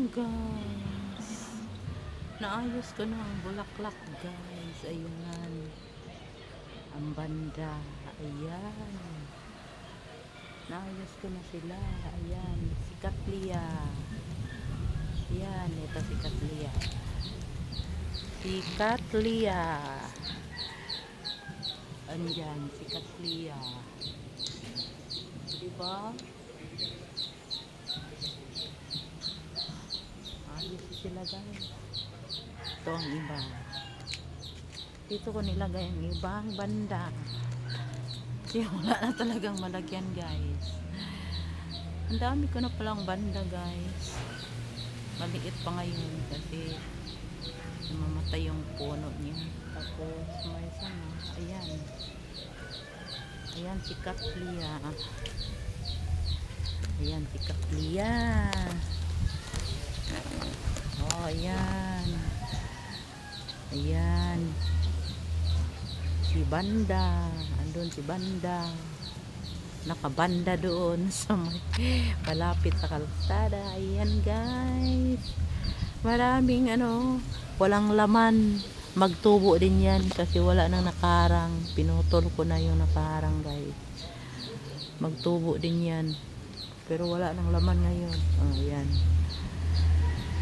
guys, naayos ko na ang bulaklak guys. Ayan ang banda, ayan, naayos ko na sila. Ayan si Katlia, ayan, ito si Katlia, si Katlia, andyan si Katlia, diba? Ayos sila guys. Ito ang iba, dito ko nilagay ang ibang banda kasi wala na talagang malagyan guys. Ang dami ko na palang banda guys, maliit pa ngayon kasi namamatay yung puno niya. Tapos may sana, ayan, ayan si Katlia, ayan si Katlia, oh ayan, ayan si Banda, andun si Banda, nakabanda doon sa may malapit sa kalsada. Ayan guys, maraming walang laman, magtubo din yan kasi wala nang nakarang, pinutol ko na yung nakarang guys, magtubo din yan pero wala nang laman ngayon. Oh, ayan,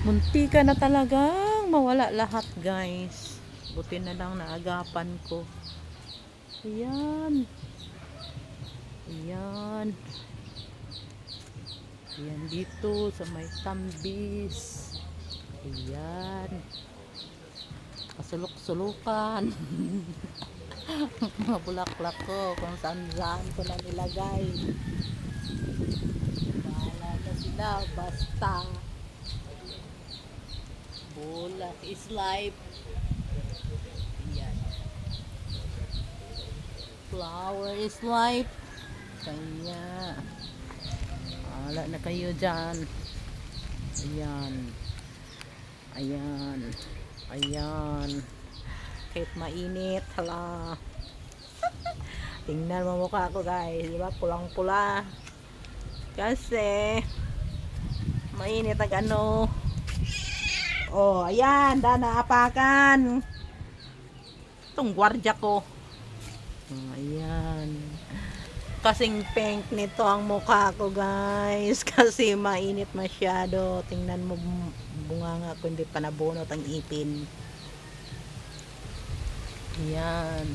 muntika na talagang mawala lahat guys, buti na lang naagapan ko. Ayan, ayan, ayan dito sa may tambis, ayan, kasulok-sulukan mga bulaklak ko kung saan ko na nilagay. Bahala na sila, basta bulak is life. Ayan, flower is life, kaya wala na kayo dyan. Ayan, ayan, ayan, kahit mainit, hala, tingnan mo mukha ko guys, diba pulang pula kasi mainit ang oh ayan, naapakan itong gwardya ko. Ayan, kasing pink nito ang mukha ko guys kasi mainit masyado. Tingnan mo, bunganga ko hindi pa nabunot ang ipin. Ayan,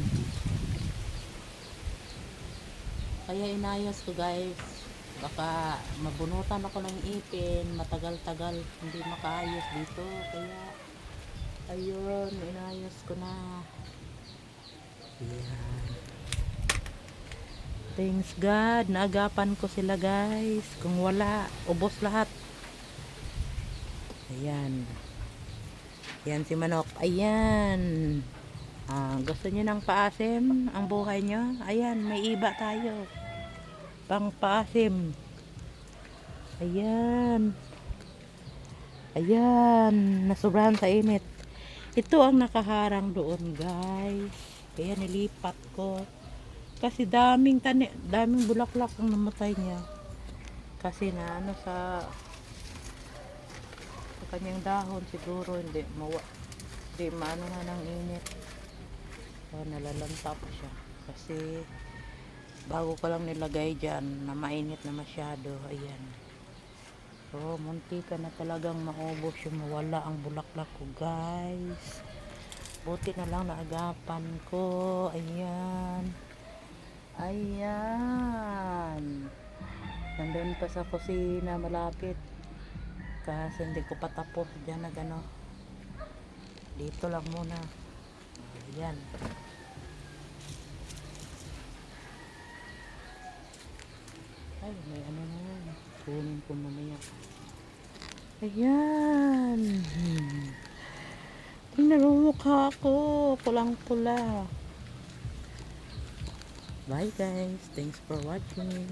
kaya inayos ko guys, baka mabunutan ako ng ipin, matagal-tagal hindi makaayos dito, kaya ayun, inayos ko na. Ayan, thanks God, naagapan ko sila guys, kung wala, ubos lahat. Ayan, ayan si Manok, ayan, gusto niyo ng paasim ang buhay niyo? Ayan, may iba tayo pang paasim. Ayan, ayan, nasobrahan sa init. Ito ang nakaharang doon guys, kaya nilipat ko kasi daming bulaklak ang namatay niya kasi na sa kanyang dahon siguro hindi maano nga ng init. So, nalalanta pa siya kasi bago ko lang nilagay dyan na mainit na masyado. Ayan, so muntika na talagang maubos yung mawala ang bulaklak ko guys, buti na lang naagapan ko. Ayan, ayan, nandun pa sa kusina malapit kasi hindi ko patapos dyan na dito lang muna. Ayan, ay may na yan, kunin ko mamaya. Ayan, tingnan mo mukha ko, pulang pula. Bye guys, thanks for watching.